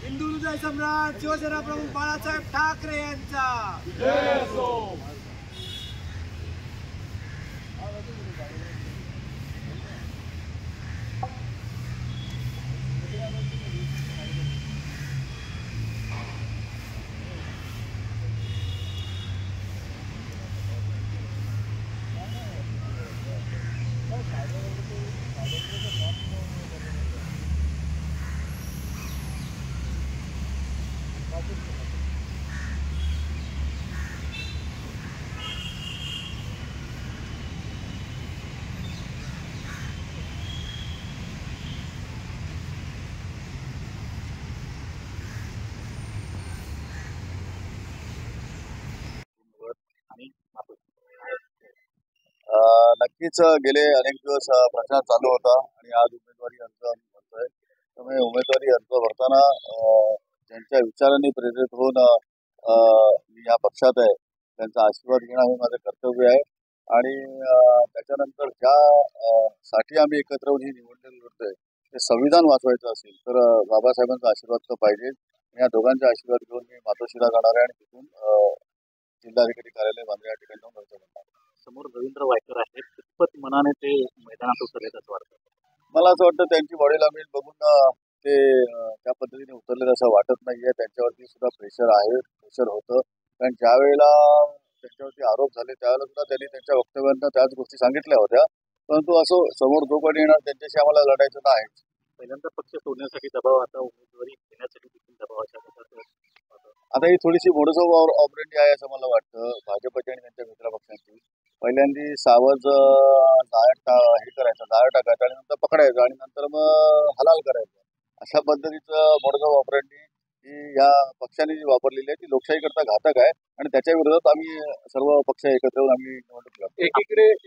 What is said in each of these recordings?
हिंदुहृदय सम्राट शिवसेना प्रमुख बाळासाहेब ठाकरे यांचा नक्कीच गेले अनेक दिवस प्रचार चालू होता आणि आज उमेदवारी अर्ज आम्ही भरतोय. त्यामुळे उमेदवारी अर्ज भरताना ज्यांच्या विचारांनी प्रेरित होऊन मी या पक्षात आहे त्यांचा आशीर्वाद घेणं हे माझं कर्तव्य आहे. आणि त्याच्यानंतर ज्या साठी आम्ही एकत्र ही निवडणूक लढतोय ते संविधान वाचवायचं असेल तर बाबासाहेबांचा आशीर्वाद तर पाहिजे. या दोघांचा आशीर्वाद घेऊन मी मातोश्रीला जाणार आहे आणि तिथून जिल्हाधिकारी कार्यालय बांद्रा या ठिकाणी जाऊन अर्ज करणार. समोर रवींद्र वायकर आहेत, कितपत मनाने ते मैदानात उतरलेत असं वाटतं? मला असं वाटतं त्यांची बॉडी लँग्वेज बघून ते त्या पद्धतीने उतरलेलं असं वाटत नाहीये. त्यांच्यावरती सुद्धा प्रेशर होतं. कारण ज्या वेळेला त्यांच्यावरती आरोप झाले त्यावेळेला सुद्धा त्यांनी त्यांच्या वक्तव्यांना त्याच गोष्टी सांगितल्या होत्या. परंतु असं समोर जो कोणी येणार त्यांच्याशी आम्हाला लढायचं नाही. पहिल्यांदा पक्ष सोडण्यासाठी दबाव, आता उमेदवारी घेण्यासाठी देखील दबाव अशा प्रकारचं आता ही थोडीशी मोडस ऑपरेंडी आहे असं मला वाटतं भाजपच्या आणि त्यांच्या मित्र पक्षांची. पहिल्यांदा सावज हे करायचं, जाळ टाकायचं आणि नंतर पकडायचं आणि नंतर मग हलाल करायचं. अशा पद्धतीचं मोडस ऑपरेंडी ही या पक्षाने जी वापरलेली आहे ती लोकशाहीकरता घातक आहे आणि त्याच्या विरोधात आम्ही सर्व पक्ष एकत्र येऊन आम्ही निवडणूक लढतो.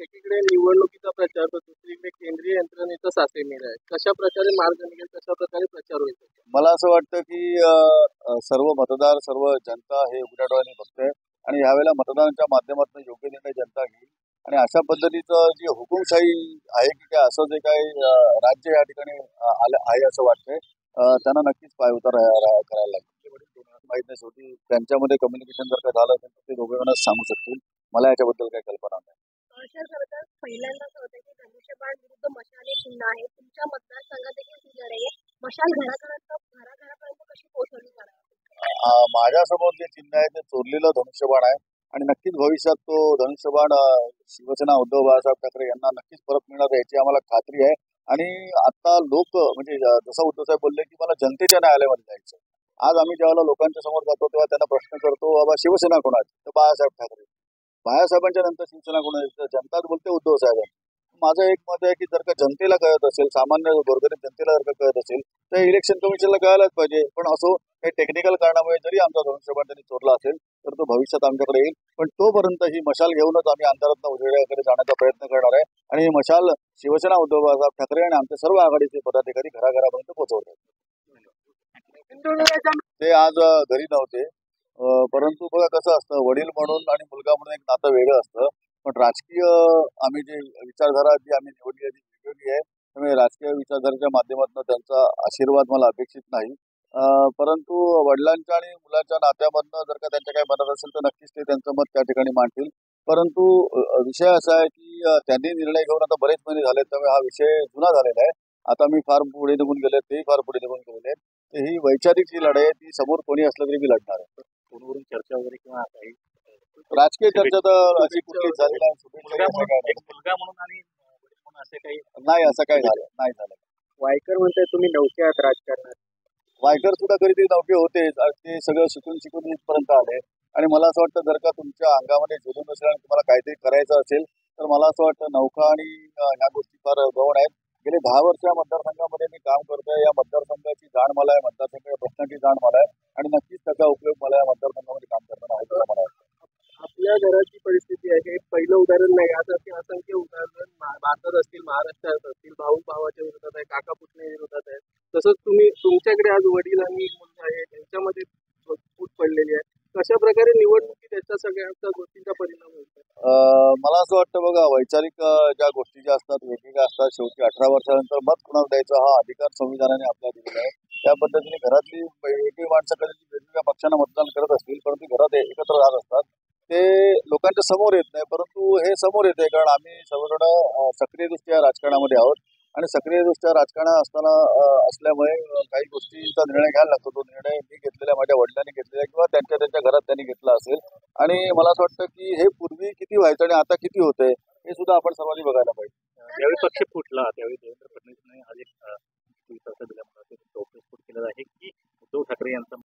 एकीकडे निवडणुकीचा प्रचार तर दुसरीकडे केंद्रीय यंत्रणेचं सासेमीर आहे. कशा प्रकारे मार्ग निघेल, कशा प्रकारे प्रचार होईल? मला असं वाटतं की सर्व मतदार, सर्व जनता हे उघड्या डोळ्याने बघतंय आणि यावेळेला मतदानाच्या माध्यमातून योग्य निर्णय जनता घेईल. आणि अशा पद्धतीचं जी हुकुमशाही आहे की काय असं जे काही राज्य या ठिकाणी आलं आहे असं वाटतंय, त्यांना नक्कीच पायउतार करायला लागेल. माहीत नाही, शेवटी त्यांच्यामध्ये कम्युनिकेशन जर का झालं तर ते दोघे सांगू शकतील. मला याच्याबद्दल काही कल्पना नाही. पहिल्यांदाच होतं की धनुष्यबाण विरुद्ध मशाल हे चिन्ह आहे. तुमच्या मतदारसंघात देखील ती लढाई आहे. मशाल घराघरापर्यंत कशी पोहोचवली जाणार? माझ्यासमोर जे चिन्ह आहे ते चोरलेलं धनुष्यबाण आहे आणि नक्कीच भविष्यात तो धनुष्यबाण शिवसेना उद्धव बाळासाहेब ठाकरे यांना नक्कीच परत मिळणार याची आम्हाला खात्री आहे. आणि आता लोक म्हणजे जसं उद्धव साहेब बोलले की मला जनतेच्या न्यायालयामध्ये जायचं. आज आम्ही ज्यावेळेला लोकांच्या समोर जातो तेव्हा त्यांना प्रश्न करतो, बाबा शिवसेना कोणाची? तर बाळासाहेब ठाकरे. बाळासाहेबांच्या नंतर शिवसेना कोणाची? जनताच बोलते उद्धव साहेब. माझं एक मत आहे की जर का जनतेला कळत असेल, सामान्य गोरगरीब जनतेला जर का कळत असेल तर इलेक्शन कमिशनला कळायलाच पाहिजे. पण असो, काही टेक्निकल कारणामुळे जरी आमचा धनुष्यबाण त्यांनी चोरला असेल तर तो भविष्यात आमच्याकडे येईल. पण तोपर्यंत ही मशाल घेऊनच आम्ही अंधारातनं उजेडाकडे जाण्याचा प्रयत्न करणार आहे आणि ही मशाल शिवसेना उद्धव बाळासाहेब ठाकरे आणि आमचे सर्व आघाडीचे पदाधिकारी घराघरापर्यंत पोहोचवतात. ते आज घरी नव्हते. परंतु बघा कसं असतं, वडील म्हणून आणि मुलगा म्हणून एक नातं वेगळं असतं. पण राजकीय आम्ही जे विचारधारा जी आम्ही निवडली आहे ती वेगळी आहे. त्यामुळे राजकीय विचारधारेच्या माध्यमातून त्यांचा आशीर्वाद मला अपेक्षित नाही. परंतु वडिलांच्या आणि मुलाच्या नात्यामधनं जर का त्यांच्या काही मनात असेल तर नक्कीच ते त्यांचं मत त्या ठिकाणी मांडतील. परंतु विषय असा आहे की त्यांनी निर्णय घेऊन आता बरेच महिने झाले, त्यामुळे हा विषय जुना झालेला आहे. आता मी फार पुढे निघून गेले, तेही फार पुढे निघून गेलेले आहेत. तर ही वैचारिक जी लढाई आहे ती समोर कोणी असलं तरी मी लढणार आहे. फोनवरून चर्चा वगैरे किंवा काही राजकीय चर्चा तर अशी कुठलीच झाली नाही. मुलगा म्हणून आणि असे काही नाही, असं काही झालं नाही. वायकर म्हणताय तुम्ही नौके आहात राजकारणात. वायकर सुद्धा कधीतरी नौके होते, ते सगळं शिकून इथपर्यंत आले. आणि मला असं वाटतं जर का तुमच्या अंगामध्ये झुलून असेल आणि तुम्हाला काहीतरी करायचं असेल तर मला असं वाटतं नौका आणि ह्या गोष्टी फार गौण आहेत. गेले 10 वर्ष या मतदारसंघामध्ये मी काम करतोय. या मतदारसंघाची जाण मला आहे, मतदारसंघाच्या प्रश्नाची जाण मला आहे आणि नक्कीच त्याचा उपयोग मला या मतदारसंघामध्ये काम करताना होतो. ज्या घराची परिस्थिती आहे हे पहिलं उदाहरण नाही, यासारखे असंख्य उदाहरण भारतात असतील, महाराष्ट्रात असतील, भाऊ भावाच्या विरोधात आहे, काका पुतण्या विरोधात आहे. तसंच तुमच्याकडे आज वडील आणि मुलगा आहे, यांच्यामध्ये फूट पडलेली आहे. कशा प्रकारे निवडणुकीत त्याच्या सगळ्या गोष्टींचा परिणाम होईल? मला असं वाटतं बघा, वैचारिक ज्या गोष्टी ज्या असतात वेगवेगळ्या असतात. शेवटी 18 वर्षानंतर मत कुणाला द्यायचा हा अधिकार संविधानाने आपल्याला दिलेला आहे. त्या पद्धतीने घरातली वेगळी माणसं कधी वेगवेगळ्या पक्षांना मतदान करत असतील, परंतु घरात एकत्र राहत असतात. ते लोकांच्या समोर येत नाही, परंतु हे समोर येते कारण आम्ही सर्वजण सक्रियदृष्ट्या राजकारणामध्ये आहोत आणि सक्रियदृष्ट्या राजकारणात असल्यामुळे काही गोष्टींचा निर्णय घ्यायला लागतो. तो निर्णय मी घेतलेला, माझ्या वडिलांनी घेतलेला किंवा त्यांच्या घरात त्यांनी घेतला असेल. आणि मला असं वाटतं की हे पूर्वी किती व्हायचं आणि आता किती होतंय हे सुद्धा आपण सर्वांनी बघायला पाहिजे. ज्यावेळी पक्ष फुटला त्यावेळी देवेंद्र फडणवीसांनी आज एक